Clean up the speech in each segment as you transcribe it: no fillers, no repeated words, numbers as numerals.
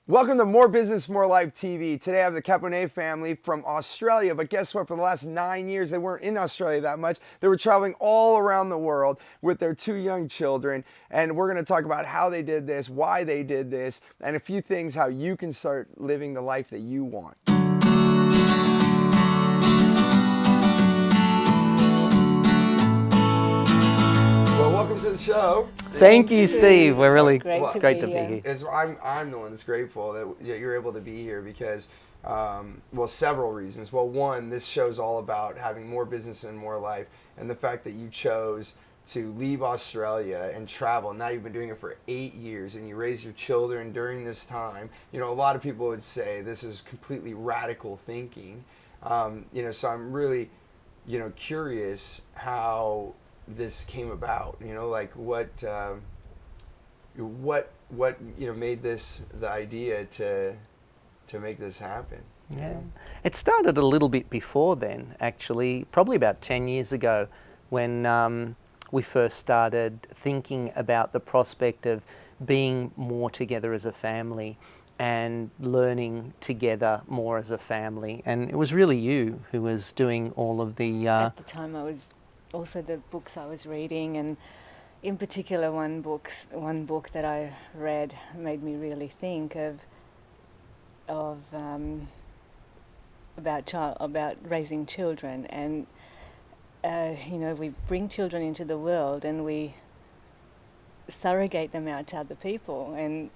Welcome to More Business, More Life TV. Today I have the Kaponay family from Australia, but guess what? For the last 9 years, they weren't in Australia that much. They were traveling all around the world with their two young children, and we're going to talk about how they did this, why they did this, and a few things how you can start living the life that you want. Well, welcome to the show. Thank you, Steve. We're really It's great to be here. I'm the one that's grateful that you're able to be here because, several reasons. Well, one, this show's all about having more business and more life, and the fact that you chose to leave Australia and travel. Now you've been doing it for 8 years, and you raised your children during this time. You know, a lot of people would say this is completely radical thinking. So I'm really, curious how this came about. Like what made this the idea to make this happen. Yeah, it started a little bit before then, actually, probably about 10 years ago, when we first started thinking about the prospect of being more together as a family and learning together more as a family. And it was really you who was doing all of the... At the time, I was also the books I was reading, and in particular, one book that I read made me really think about raising children. And we bring children into the world and we surrogate them out to other people, and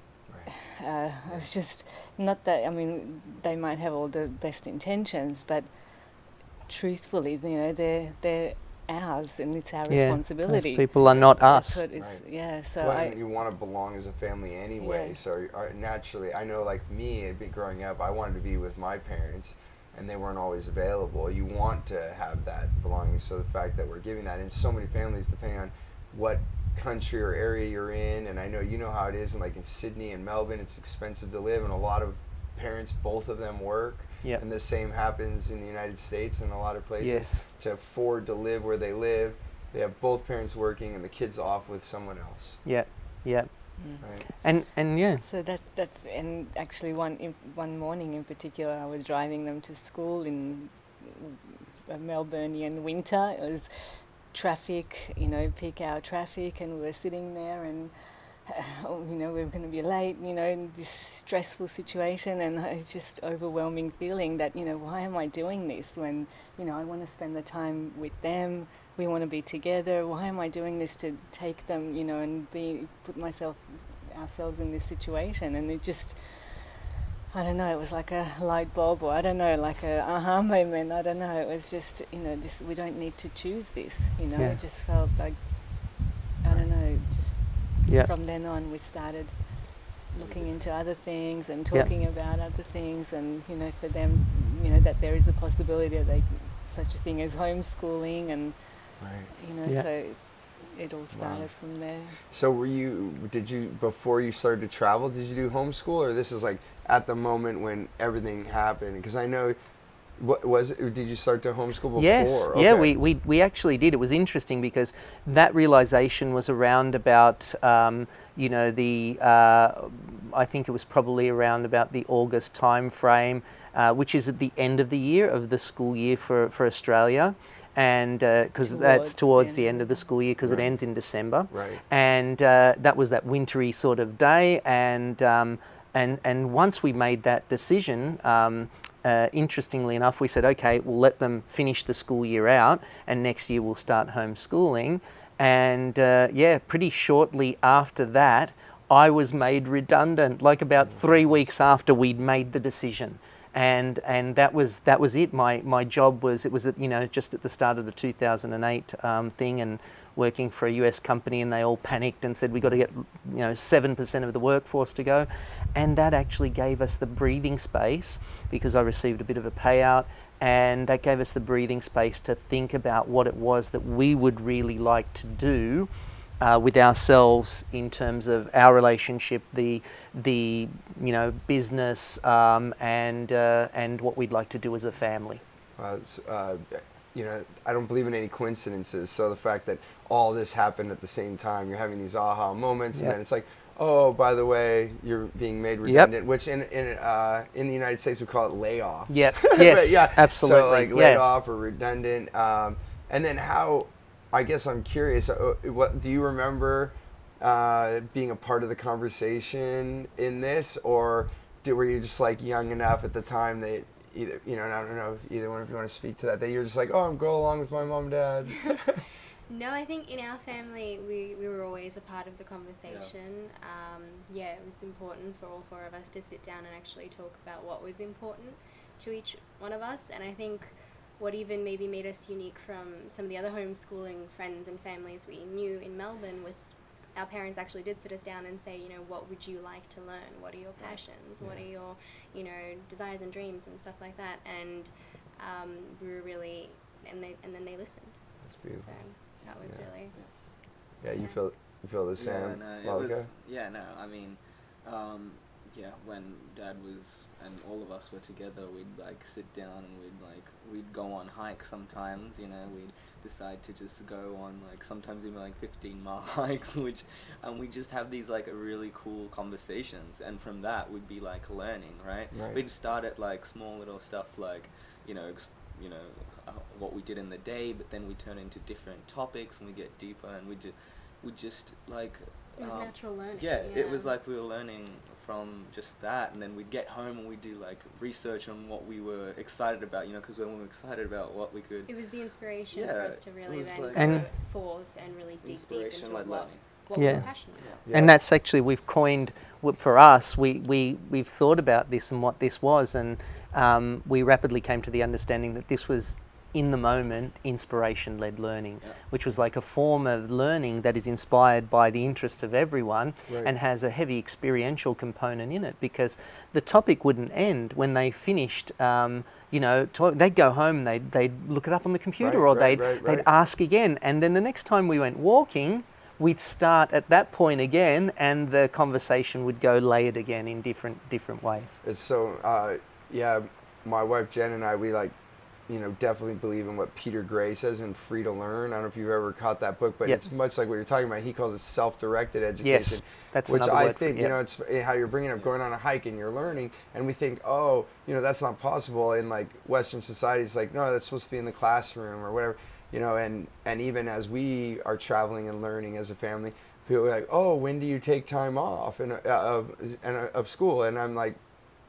it's just not that. I mean, they might have all the best intentions, but truthfully, they're ours, and it's our responsibility. Those people are not us. So you want to belong as a family anyway. Yeah. So naturally, I know, like me, growing up, I wanted to be with my parents, and they weren't always available. You want to have that belonging. So the fact that we're giving that in so many families, depending on what country or area you're in, and I know you know how it is, and like in Sydney and Melbourne, it's expensive to live, and a lot of parents, both of them work. Yep. And the same happens in the United States and a lot of places. Yes. To afford to live where they live, they have both parents working and the kids off with someone else. Yeah, yeah. Right. And yeah. So that's and actually one morning in particular, I was driving them to school in a Melbourneian winter. It was traffic, peak hour traffic, and we were sitting there and. We were going to be late, in this stressful situation, and it's just overwhelming feeling that, why am I doing this when, I want to spend the time with them, we want to be together, why am I doing this to take them, and put ourselves in this situation? And it just, I don't know, it was like a light bulb, or I don't know, like a aha moment, I don't know, it was just, this, we don't need to choose this, It just felt like, I don't know, just... Yep. From then on, we started looking into other things and talking about other things, and for them, that there is a possibility of such a thing as homeschooling, and so it all started from there. So before you started to travel, did you do homeschool, or this is like at the moment when everything happened? Because I know. Did you start to homeschool before? Yes, okay. Yeah, we actually did. It was interesting because that realization was around about, I think it was probably around about the August time frame, which is at the end of the year, of the school year for Australia. And because that's towards the end of the school year, because it ends in December. Right. And that was that wintry sort of day. And once we made that decision, interestingly enough, we said, okay, we'll let them finish the school year out, and next year we'll start homeschooling. And pretty shortly after that, I was made redundant, like about 3 weeks after we'd made the decision. And that was it. My job was, it was just at the start of the 2008 thing, and working for a US company, and they all panicked and said, we got to get 7% of the workforce to go. And that actually gave us the breathing space, because I received a bit of a payout, and that gave us the breathing space to think about what it was that we would really like to do with ourselves in terms of our relationship, the business, and what we'd like to do as a family. I don't believe in any coincidences. So the fact that all this happened at the same time, you're having these aha moments, and then it's like, oh, by the way, you're being made redundant, which in the United States we call it layoff. Yep. Yes. Yeah, Absolutely. so like laid off or redundant. And then how? I guess I'm curious. What do you remember being a part of the conversation in this, or were you just like young enough at the time that either and I don't know if either one of you want to speak to that you're just like, oh, I'm going along with my mom and dad. No, I think in our family we were always a part of the conversation. It was important for all four of us to sit down and actually talk about what was important to each one of us. And I think what even maybe made us unique from some of the other homeschooling friends and families we knew in Melbourne was our parents actually did sit us down and say, what would you like to learn? What are your passions? What are your, desires and dreams and stuff like that? And we were really, and then they listened. That's beautiful. So that was really. Yeah, you feel the same. I mean, when Dad was and all of us were together, we'd like sit down and we'd go on hikes sometimes. We'd decide to just go on like sometimes even like 15-mile hikes, and we just have these like really cool conversations, and from that we'd be like learning, right? We'd start at like small little stuff like what we did in the day, but then we turn into different topics and we get deeper, and we just like it was natural learning. Yeah, it was like we were learning from just that, and then we'd get home and we'd do like research on what we were excited about, because when we were excited about what we could. It was the inspiration for us to really then like go forth and really dig deep into what we were passionate about. Yeah. And that's actually, we've coined, for us, we've thought about this and what this was, and we rapidly came to the understanding that this was in the moment inspiration-led learning, which was like a form of learning that is inspired by the interests of everyone and has a heavy experiential component in it, because the topic wouldn't end when they finished. They'd go home, they'd look it up on the computer, or they'd ask again, and then the next time we went walking, we'd start at that point again, and the conversation would go layered again in different ways. It's so my wife Jen and I, we definitely believe in what Peter Gray says in Free to Learn. I don't know if you've ever caught that book, but it's much like what you're talking about. He calls it self-directed education. Yes, that's which another I word think, it's how you're bringing up going on a hike and you're learning, and we think, that's not possible in like Western society. It's like, no, that's supposed to be in the classroom or whatever, and even as we are traveling and learning as a family, people are like, oh, when do you take time off of school? And I'm like,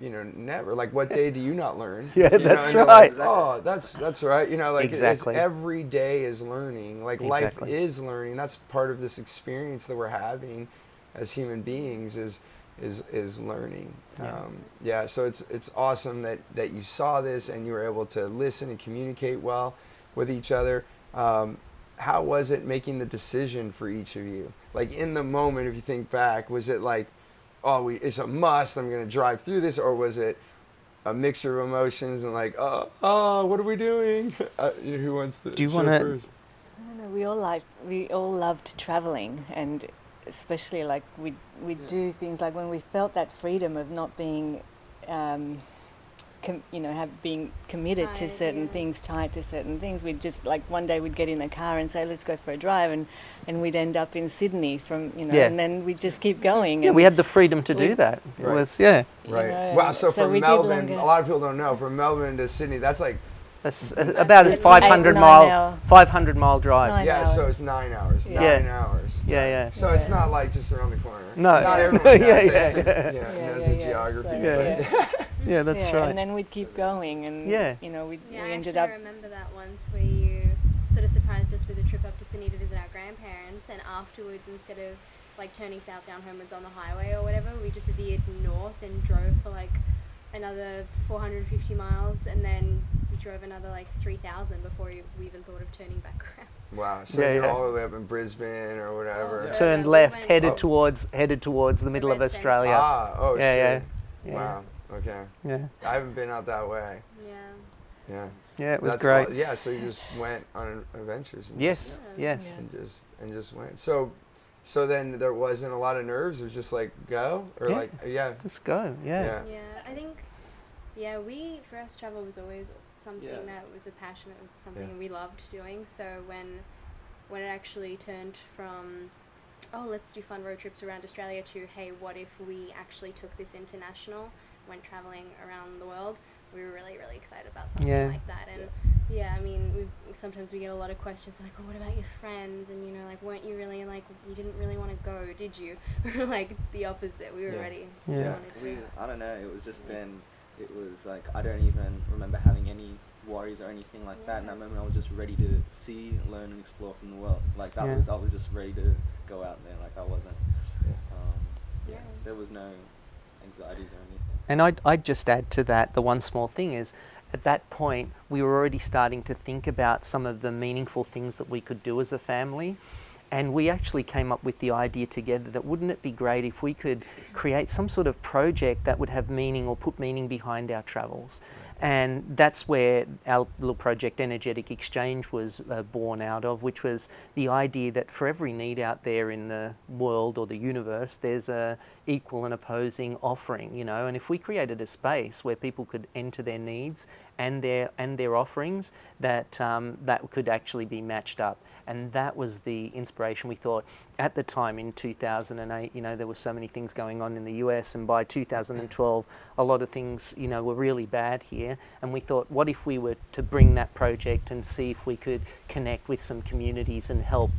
never. Like, what day do you not learn? Yeah, that's right. Like, oh, that's right. Exactly. Every day is learning. Like, life is learning. That's part of this experience that we're having as human beings is learning. So it's awesome that you saw this and you were able to listen and communicate well with each other. How was it making the decision for each of you? Like, in the moment, if you think back, was it like, it's a must, I'm going to drive through this, or was it a mixture of emotions and like, what are we doing? Who wants to? Do you want to? I don't know. We all loved traveling, and especially like we do things like when we felt that freedom of not being, being committed to certain things, tied to certain things. We'd just like one day we'd get in a car and say, let's go for a drive, and we'd end up in Sydney and then we'd just keep going. Yeah, we had the freedom to do that. It was, Wow, so from Melbourne, a lot of people don't know, from Melbourne to Sydney, that's like... That's about a 500 mile drive. 9 hours. So it's 9 hours. 9 hours. Yeah. So it's not like just around the corner. No. Not everyone knows the geography. Yeah, that's right. And then we'd keep going, and we ended up. I remember that once where you sort of surprised us with a trip up to Sydney to visit our grandparents, and afterwards, instead of like turning southbound homewards on the highway or whatever, we just veered north and drove for like another 450 miles, and then we drove another like 3,000 before we even thought of turning back around. Wow. So you're all the way up in Brisbane or whatever. Turned left, headed towards the middle of Australia. Yeah. Wow. Okay. Yeah. I haven't been out that way. Yeah. Yeah, it was great. So you just went on adventures. And Yes. And just went. So then there wasn't a lot of nerves. It was just like go or just go. Yeah. I think for us travel was always something that was a passion. It was something we loved doing. So when it actually turned from oh, let's do fun road trips around Australia, to, hey, what if we actually took this international, went traveling around the world. We were really, really excited about something Yeah. like that. And yeah, I mean, sometimes we get a lot of questions like, oh, what about your friends? And, you know, like, weren't you really, like, you didn't really want to go, did you? Like, the opposite. We were ready. We Yeah. wanted to. I don't know, it was just then, it was like, I don't even remember having any worries or anything like that. In that moment, I was just ready to see, learn, and explore from the world. Like, I was just ready to go out there. Like, I wasn't, there was no anxieties or anything. And I'd just add to that, the one small thing is, at that point, we were already starting to think about some of the meaningful things that we could do as a family. And we actually came up with the idea together that wouldn't it be great if we could create some sort of project that would have meaning or put meaning behind our travels. And that's where our little project Energetic Exchange was born out of, which was the idea that for every need out there in the world or the universe, there's a equal and opposing offering, you know. And if we created a space where people could enter their needs and their offerings, that that could actually be matched up. And that was the inspiration. We thought at the time in 2008, you know, there were so many things going on in the US, and by 2012, a lot of things, you know, were really bad here. And we thought, what if we were to bring that project and see if we could connect with some communities and help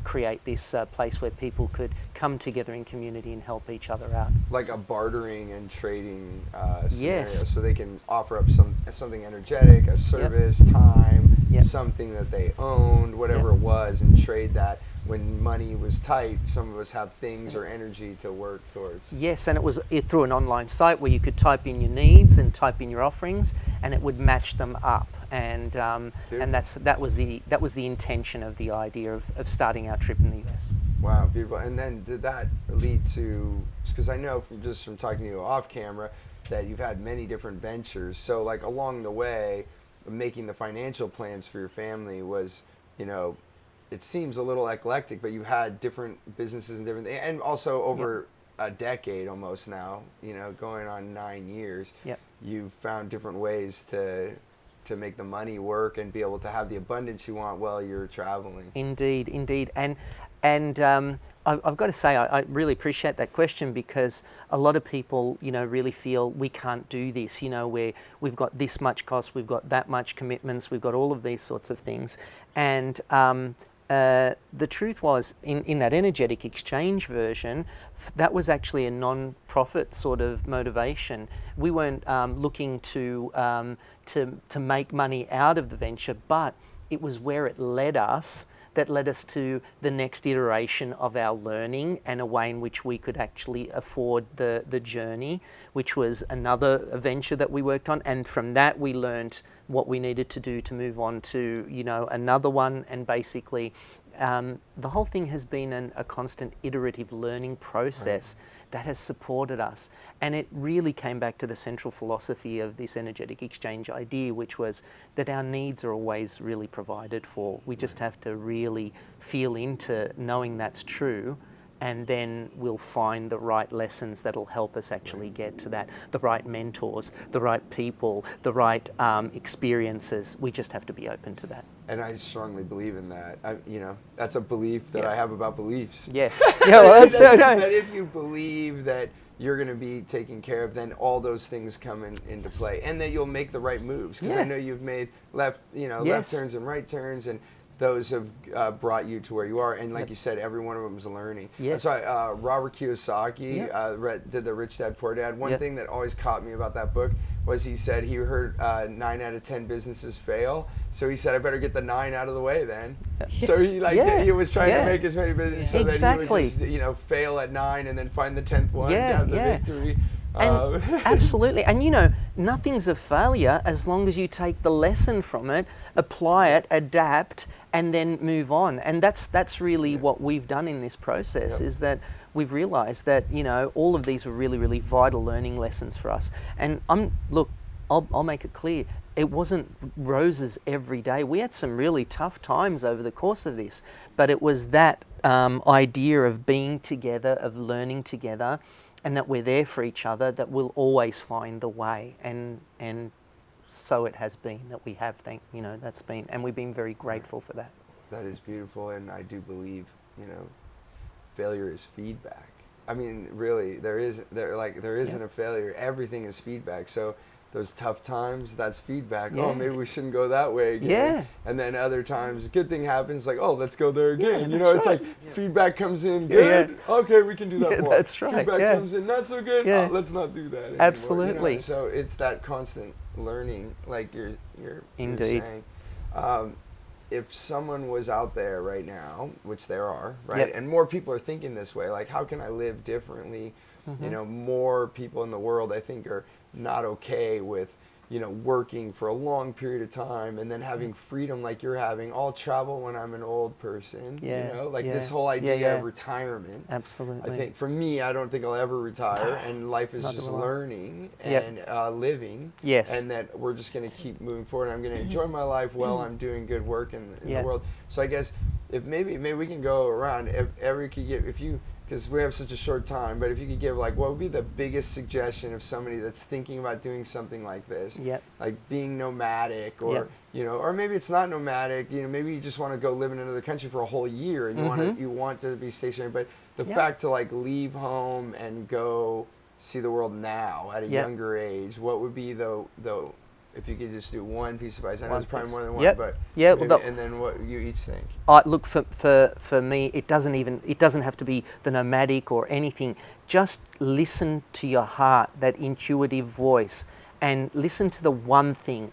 create this place where people could come together in community and help each other out. Like a bartering and trading scenario, Yes. so they can offer up something energetic, a service, time, something that they owned, whatever it was, and trade that. When money was tight, some of us have things or energy to work towards. Yes, and it was through an online site where you could type in your needs and type in your offerings, and it would match them up. And that was the intention of the idea of starting our trip in the US. Wow, beautiful. And then did that lead to? Because I know from talking to you off camera that you've had many different ventures. So like along the way, making the financial plans for your family was, you know, it seems a little eclectic, but you had different businesses and different things, and also over a decade almost now, you know, going on 9 years, you've found different ways to make the money work and be able to have the abundance you want while you're traveling. Indeed, indeed. And I've got to say, I really appreciate that question, because a lot of people, you know, really feel we can't do this, you know, where we've got this much cost, we've got that much commitments, we've got all of these sorts of things. And the truth was, in that Energetic Exchange version, that was actually a non-profit sort of motivation. We weren't looking to make money out of the venture, but it was where it led us that led us to the next iteration of our learning and a way in which we could actually afford the journey, which was another venture that we worked on. And from that, we learned what we needed to do to move on to, you know, another one. And basically, the whole thing has been a constant iterative learning process that has supported us. And it really came back to the central philosophy of this Energetic Exchange idea, which was that our needs are always really provided for. We just have to really feel into knowing that's true, and then we'll find the right lessons that'll help us actually get to that. The right mentors, the right people, the right experiences. We just have to be open to that. And I strongly believe in that. You know, that's a belief that I have about beliefs. Yes. Yeah, well, that's so nice. That if you believe that you're going to be taken care of, then all those things come into play, and that you'll make the right moves. Because I know you've made left turns and right turns, and those have brought you to where you are. And like you said, every one of them is a learning. Yes. That's why Robert Kiyosaki did the Rich Dad Poor Dad. One thing that always caught me about that book was he said he heard 9 out of 10 businesses fail. So he said, I better get the 9 out of the way then. So he he was trying to make as many businesses so that he would just, you know, fail at 9 and then find the 10th one to have the victory. And absolutely. And, you know, nothing's a failure as long as you take the lesson from it, apply it, adapt, and then move on. And that's really what we've done in this process, is that we've realized that, you know, all of these are really, really vital learning lessons for us. And I'll make it clear, it wasn't roses every day. We had some really tough times over the course of this, but it was that idea of being together, of learning together, and that we're there for each other, that we'll always find the way. And so it has been that we have, that's been, and we've been very grateful for that. That is beautiful, and I do believe, you know, failure is feedback. I mean, really, there isn't a failure. Everything is feedback. So those tough times, that's feedback. Yeah. Oh, maybe we shouldn't go that way again. Yeah. And then other times, a good thing happens, like, oh, let's go there again. Yeah, you that's know, it's right. like feedback comes in, Yeah, good. yeah. Okay, we can do that Yeah, more. that's right, Feedback yeah. comes in, not so good. Yeah. Oh, let's not do that anymore. Absolutely. You know? So it's that constant learning, like you're Indeed. saying. If someone was out there right now, which there are, right, Yep. and more people are thinking this way, like, how can I live differently? You know, more people in the world, I think, are not okay with, you know, working for a long period of time and then having freedom like you're having. I'll travel when I'm an old person, Yeah, you know, like yeah, this whole idea yeah. of retirement. Absolutely. I think for me, I don't think I'll ever retire, and life is Neither just will I. learning Yep. and living. Yes. And that we're just going to keep moving forward. I'm going to enjoy my life while I'm doing good work in Yeah. the world. So I guess if maybe we can go around. If ever could give, if you, because we have such a short time, but if you could give, like, what would be the biggest suggestion of somebody that's thinking about doing something like this? Yep. Like being nomadic, or Yep. you know, or maybe it's not nomadic. You know, maybe you just want to go live in another country for a whole year, and you want to be stationary. But the Yep. fact to like leave home and go see the world now at a Yep. younger age, what would be the if you could just do one piece of advice? I know One it's probably piece. more than one, Yep. but Yeah, well, maybe, and then what you each think. Look, for me, it doesn't have to be the nomadic or anything. Just listen to your heart, that intuitive voice, and listen to the one thing,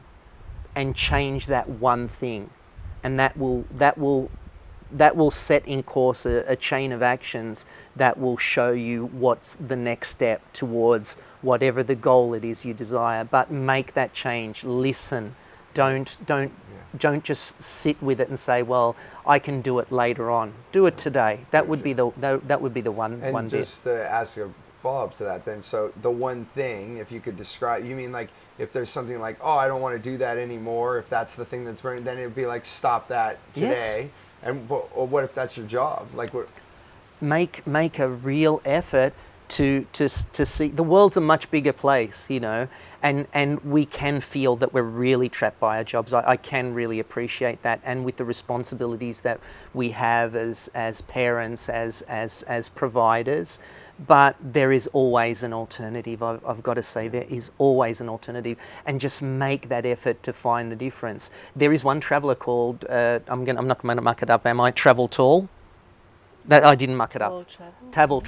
and change that one thing, and that will set in course a chain of actions that will show you what's the next step towards whatever the goal it is you desire. But make that change. Listen. Don't just sit with it and say, well, I can do it later on. Do it today. That would be the one And bit. just to ask a follow-up to that then, so the one thing, if you could describe, you mean like if there's something like, oh, I don't want to do that anymore, if that's the thing that's burning, then it'd be like, stop that today. Yes. And or what if that's your job? Like what? Make a real effort to see the world's a much bigger place, you know, and we can feel that we're really trapped by our jobs. I can really appreciate that, and with the responsibilities that we have as parents, as providers. But there is always an alternative. I've got to say, there is always an alternative, and just make that effort to find the difference. There is one traveller called I'm not going to muck it up, am I? Travel Tall. That I didn't muck it up. Travel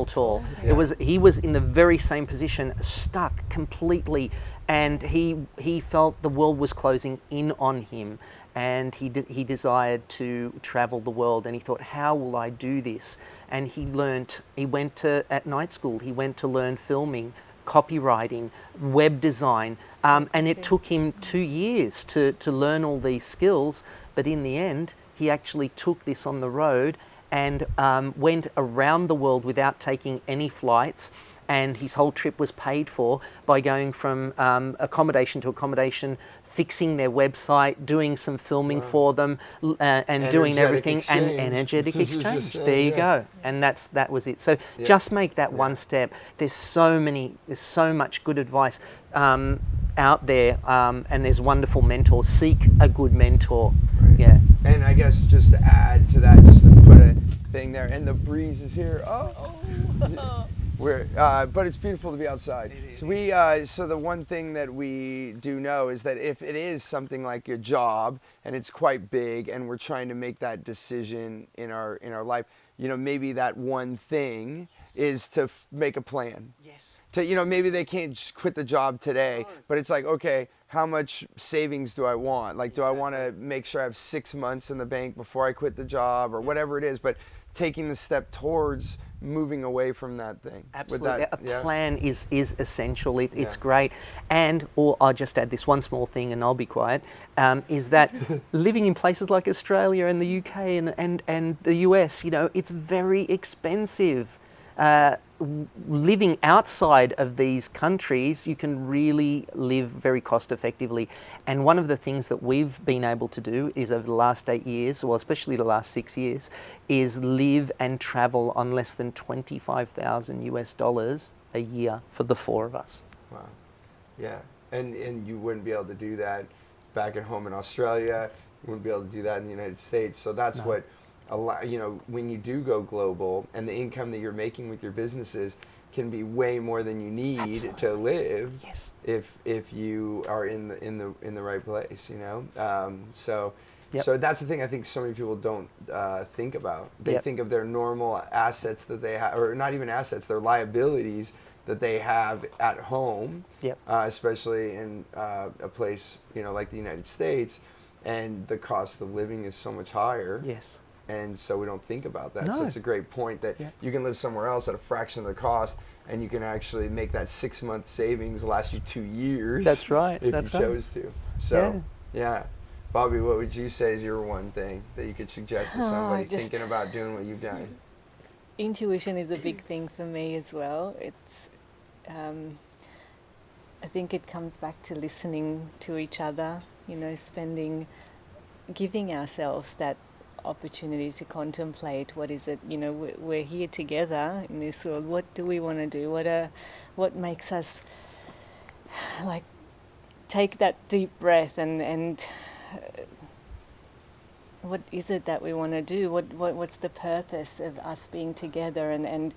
Tall. Yeah. He was in the very same position, stuck completely, and he felt the world was closing in on him, and he desired to travel the world, and he thought, how will I do this? And he went to at night school. He went to learn filming, copywriting, web design, and it took him 2 years to learn all these skills. But in the end, he actually took this on the road and went around the world without taking any flights, and his whole trip was paid for by going from accommodation to accommodation, fixing their website, doing some filming for them, and doing everything. Exchange. And energetic Which you just exchange. said, There you yeah. go. And that was it. So just make that one step. There's so much good advice out there, and there's wonderful mentors. Seek a good mentor. Right. Yeah. And I guess just to add to that, just to put a thing there, and the breeze is here. But it's beautiful to be outside. So the one thing that we do know is that if it is something like a job and it's quite big, and we're trying to make that decision in our life, you know, maybe that one thing is to make a plan. Yes. To, you know, maybe they can't just quit the job today, but it's like, okay, how much savings do I want? Like, do I want to make sure I have 6 months in the bank before I quit the job, or whatever it is? But taking the step towards moving away from that thing. Absolutely. With that, a plan is essential. It's great. And, or I'll just add this one small thing and I'll be quiet, is that living in places like Australia and the UK and the US, you know, it's very expensive. Living outside of these countries, you can really live very cost effectively. And one of the things that we've been able to do is over the last 8 years, well, especially the last 6 years, is live and travel on less than $25,000 a year for the four of us. Wow. Yeah. And you wouldn't be able to do that back at home in Australia. You wouldn't be able to do that in the United States. So that's what when you do go global, and the income that you're making with your businesses can be way more than you need Absolutely. to live. Yes. If you are in the right place, so. Yep. So that's the thing I think so many people don't think about. They Yep. think of their normal assets that they have, or not even assets, their liabilities that they have at home, Yep. Especially in a place like the United States, and the cost of living is so much higher. Yes. And so we don't think about that. No. So it's a great point that Yep. you can live somewhere else at a fraction of the cost, and you can actually make that 6-month savings last you 2 years. That's right. If That's you right. chose to. So yeah. Bobby, what would you say is your one thing that you could suggest to somebody just- thinking about doing what you've done? Intuition is a big thing for me as well. It's, I think it comes back to listening to each other, giving ourselves that opportunity to contemplate what is it, we're here together in this world. What do we want to do? What makes us like take that deep breath and what is it that we want to do? What's the purpose of us being together and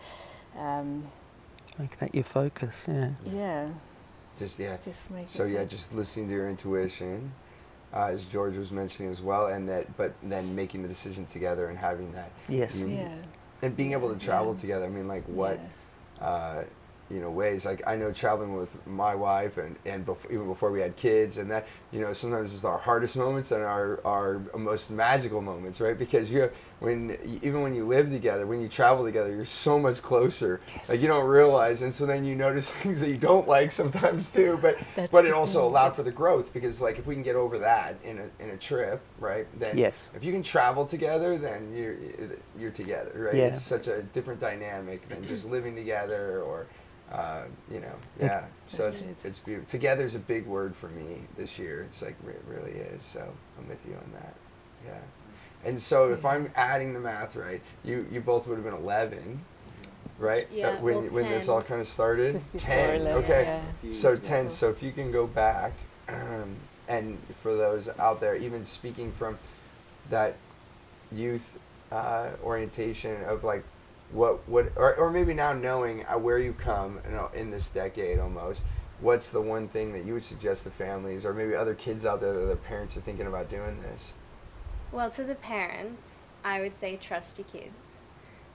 Make that your focus. Yeah. yeah, Just make So it just listening to your intuition, as George was mentioning as well, but then making the decision together and having that. Yes. And being able to travel Yeah. together. I mean, like what, ways. Like I know traveling with my wife and even before we had kids, and that sometimes it's our hardest moments and our most magical moments, right? Because even when you live together, when you travel together, you're so much closer. Yes. Like you don't realize, and so then you notice things that you don't like sometimes too. But That's it the also thing. allowed for the growth, because like if we can get over that in a trip, right? Then Yes. if you can travel together, then you're together, right? Yeah. It's such a different dynamic than just living together or. So it's beautiful. Together is a big word for me this year. It's like it really is. So I'm with you on that. Yeah. And so if I'm adding the math right, you both would have been 11, right? Yeah, When well, this 10. all kind of started. Just before 10. 11, Okay. yeah. A few So years 10. before. So if you can go back, and for those out there, even speaking from that youth orientation of like. Or maybe now knowing where you've come in this decade almost, what's the one thing that you would suggest to families or maybe other kids out there that their parents are thinking about doing this? Well, to the parents, I would say trust your kids,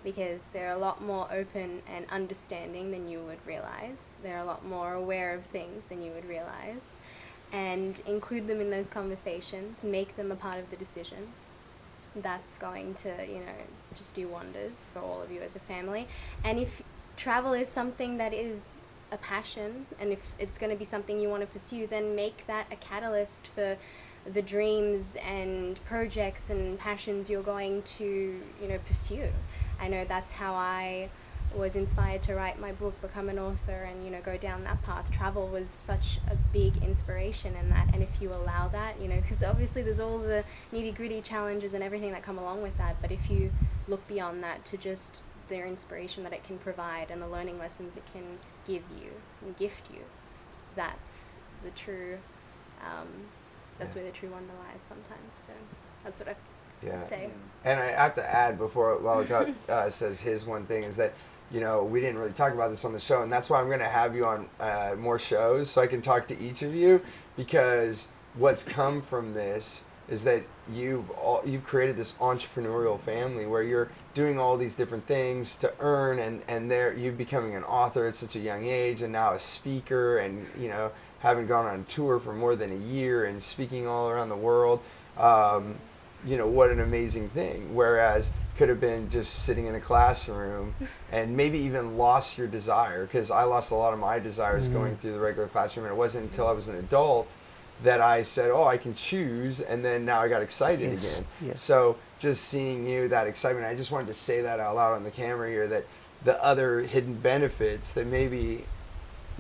because they're a lot more open and understanding than you would realize. They're a lot more aware of things than you would realize. And include them in those conversations, make them a part of the decision. That's going to, just do wonders for all of you as a family. And if travel is something that is a passion, and if it's going to be something you want to pursue, then make that a catalyst for the dreams and projects and passions you're going to, pursue. I know that's how I was inspired to write my book, become an author, and go down that path. Travel was such a big inspiration in that, and if you allow that, because obviously there's all the nitty-gritty challenges and everything that come along with that, but if you look beyond that to just the inspiration that it can provide and the learning lessons it can give you and gift you, that's the true that's where the true wonder lies sometimes. So that's what I'd say. And I have to add before Lalakat says his one thing is that we didn't really talk about this on the show, and that's why I'm going to have you on more shows so I can talk to each of you, because what's come from this is that you've created this entrepreneurial family where you're doing all these different things to earn, and you becoming an author at such a young age, and now a speaker, and having gone on tour for more than a year and speaking all around the world. What an amazing thing. Whereas could have been just sitting in a classroom and maybe even lost your desire, because I lost a lot of my desires going through the regular classroom, and it wasn't until I was an adult that I said, I can choose, and then now I got excited again. Yes. So just seeing that excitement, I just wanted to say that out loud on the camera here, that the other hidden benefits that maybe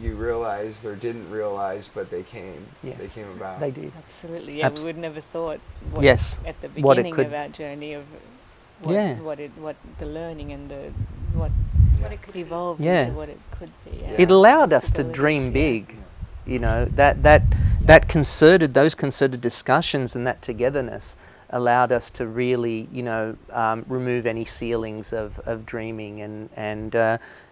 you realized or didn't realize, but they came. Yes. They came about. They did. Absolutely, yeah. We would never thought at the what it beginning could- of our journey of what the learning and what it could be. evolved Yeah. into what it could be. It allowed us to Possibilities, dream yeah. big. Those concerted discussions and that togetherness allowed us to really, remove any ceilings of dreaming and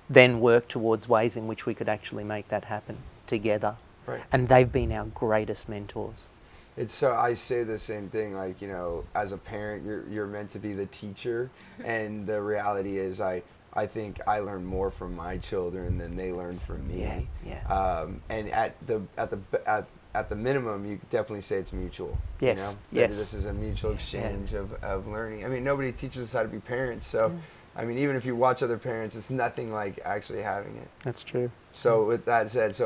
then work towards ways in which we could actually make that happen together. Right. And they've been our greatest mentors. It's so I say the same thing, like, as a parent, you're meant to be the teacher, and the reality is I think I learn more from my children than they learn from me. Yeah. And at the minimum, you could definitely say it's mutual. Yes. That Yes. This is a mutual exchange of learning. I mean, nobody teaches us how to be parents, so I mean, even if you watch other parents, it's nothing like actually having it. That's true. So with that said,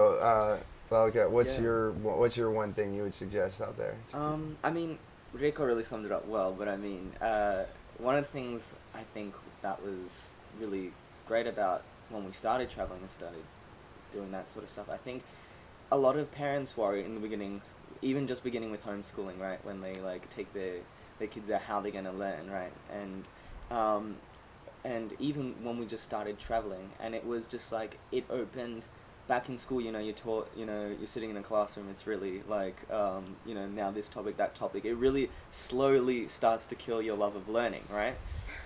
okay, what's Yeah. your one thing you would suggest out there? I mean, Rico really summed it up well, but I mean, one of the things I think that was really great about when we started traveling and started doing that sort of stuff, I think a lot of parents worry in the beginning, even just beginning with homeschooling, right, when they like take their kids out, how they're going to learn, right, and even when we just started traveling, and it was just like, it opened, back in school, you're taught, you're sitting in a classroom, it's really like, now this topic, that topic, it really slowly starts to kill your love of learning, right?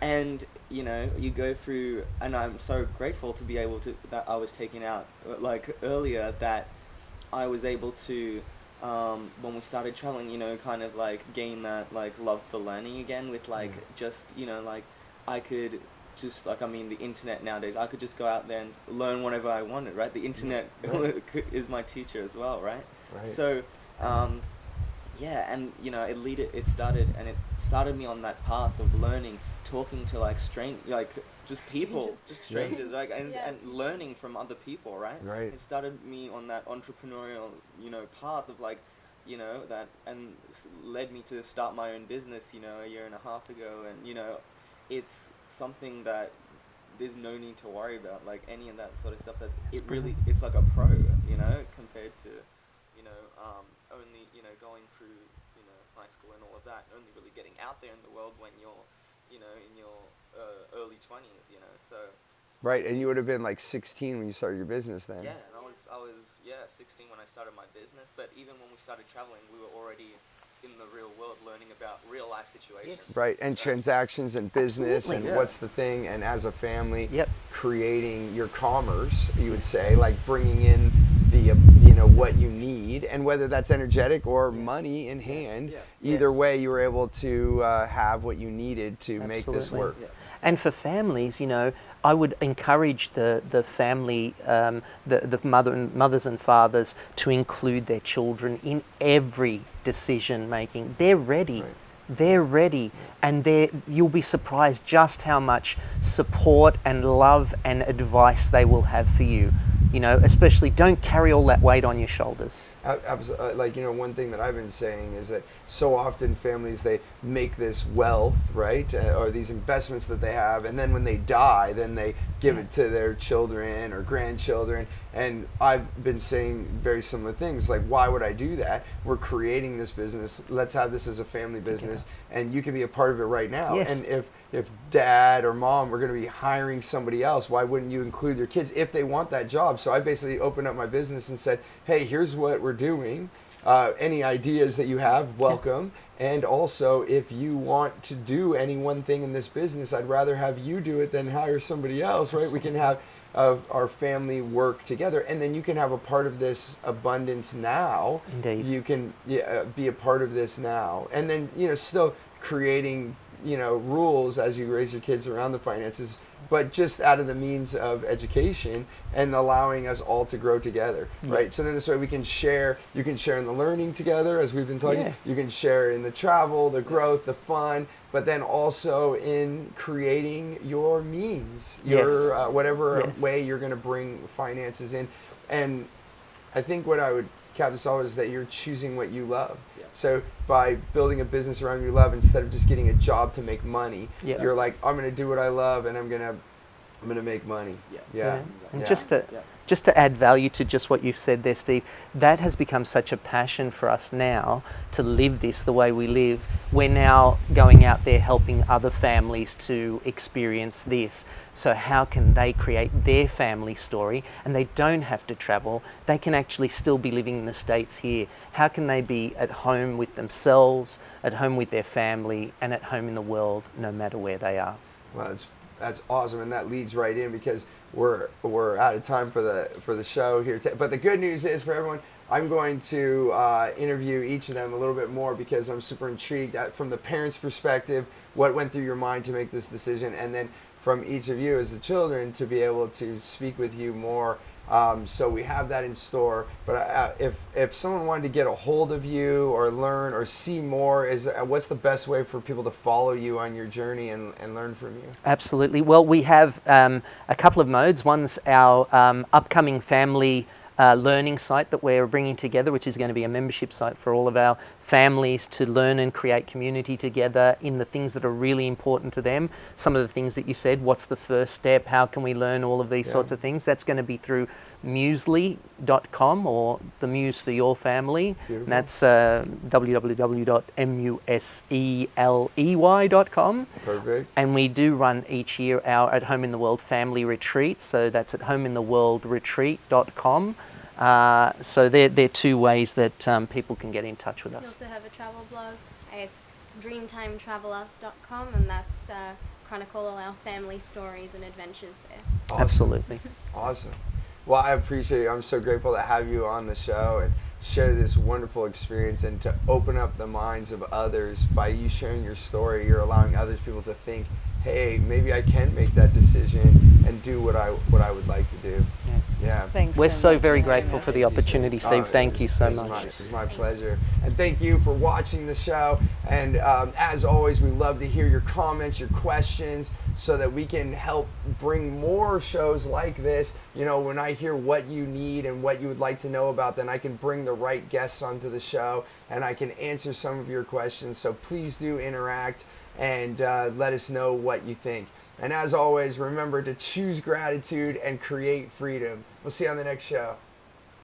And, you go through, and I'm so grateful to be able to, that I was taken out, like, earlier, that I was able to, when we started traveling, kind of, like, gain that, like, love for learning again with, like, just, like, I could just, like, I mean, the internet nowadays, I could just go out there and learn whatever I wanted, right? The internet is my teacher as well, right? So, yeah, and, it started me on that path of learning, talking to, like, just people, just strangers, like, and learning from other people, right? Right. It started me on that entrepreneurial, path of, like, that, and led me to start my own business, a year and a half ago, and, it's something that there's no need to worry about, like, any of that sort of stuff. It's like a pro, compared to, only, going through, high school and all of that, only really getting out there in the world when you're, in your early 20s, so. Right, and you would have been like 16 when you started your business then. Yeah, and I was 16 when I started my business, but even when we started traveling, we were already in the real world learning about real life situations. Yes. Right, and transactions and business. Absolutely. And what's the thing, and as a family, Yep. creating your commerce, you would say, like bringing in the, what you need, and whether that's energetic or money in hand, either Yes. way, you were able to have what you needed to make this Absolutely. work. Yeah. And for families, I would encourage the family, the mothers and fathers to include their children in every decision making. They're ready. Right. They're ready, and you'll be surprised just how much support and love and advice they will have for you. Especially don't carry all that weight on your shoulders. Like, one thing that I've been saying is that so often families, they make this wealth, right, or these investments that they have, and then when they die, then they give it to their children or grandchildren. And I've been saying very similar things, like, why would I do that? We're creating this business. Let's have this as a family business, and you can be a part of it right now. Yes. And if dad or mom were going to be hiring somebody else, why wouldn't you include your kids if they want that job? So I basically opened up my business and said, hey, here's what we're doing. Any ideas that you have, welcome. And also, if you want to do any one thing in this business, I'd rather have you do it than hire somebody else, right? We can have our family work together, and then you can have a part of this abundance now. Indeed. You can be a part of this now. And then, still creating rules as you raise your kids around the finances, but just out of the means of education and allowing us all to grow together, right? So then this way we can share. You can share in the learning together, as we've been talking. Yeah. You can share in the travel, the growth, the fun, but then also in creating your means, your whatever way you're going to bring finances in. And I think what I would cap this off is that you're choosing what you love. So by building a business around your love, instead of just getting a job to make money, you're like, I'm going to do what I love, and I'm going to I'm going to make money. Yeah. Yeah. And Yeah. just to add value to just what you've said there, Steve, that has become such a passion for us now to live this the way we live. We're now going out there helping other families to experience this. So how can they create their family story, and they don't have to travel? They can actually still be living in the States here. How can they be at home with themselves, at home with their family, and at home in the world, no matter where they are? Well, that's awesome, and that leads right in because we're out of time for the show here. But the good news is for everyone, I'm going to interview each of them a little bit more because I'm super intrigued from the parents' perspective, what went through your mind to make this decision, and then from each of you as the children to be able to speak with you more. So we have that in store. But if someone wanted to get a hold of you or learn or see more, what's the best way for people to follow you on your journey and learn from you? Absolutely. Well, we have a couple of modes. One's our upcoming family learning site that we're bringing together, which is going to be a membership site for all of our families to learn and create community together in the things that are really important to them. Some of the things that you said, what's the first step? How can we learn all of these sorts of things? That's going to be through musely.com or the Muse for Your Family. And that's www.musely.com. Perfect. And we do run each year our At Home in the World family retreat. So that's at homeintheworldretreat.com. So they're two ways that people can get in touch with We us. also have a travel blog. I have dreamtimetraveler.com, and that's chronicle all our family stories and adventures there. Awesome. Absolutely. Awesome. Well, I appreciate you. I'm so grateful to have you on the show and share this wonderful experience and to open up the minds of others by you sharing your story. You're allowing other people to think, hey, maybe I can make that decision and do what I would like to do. Yeah. Thanks. We're so much very for grateful having for us. the opportunity, Steve. Thank you so much. It's my pleasure. And thank you for watching the show. And as always, we love to hear your comments, your questions, so that we can help bring more shows like this. You know, when I hear what you need and what you would like to know about, then I can bring the right guests onto the show and I can answer some of your questions. So please do interact and let us know what you think. And as always, remember to choose gratitude and create freedom. We'll see you on the next show.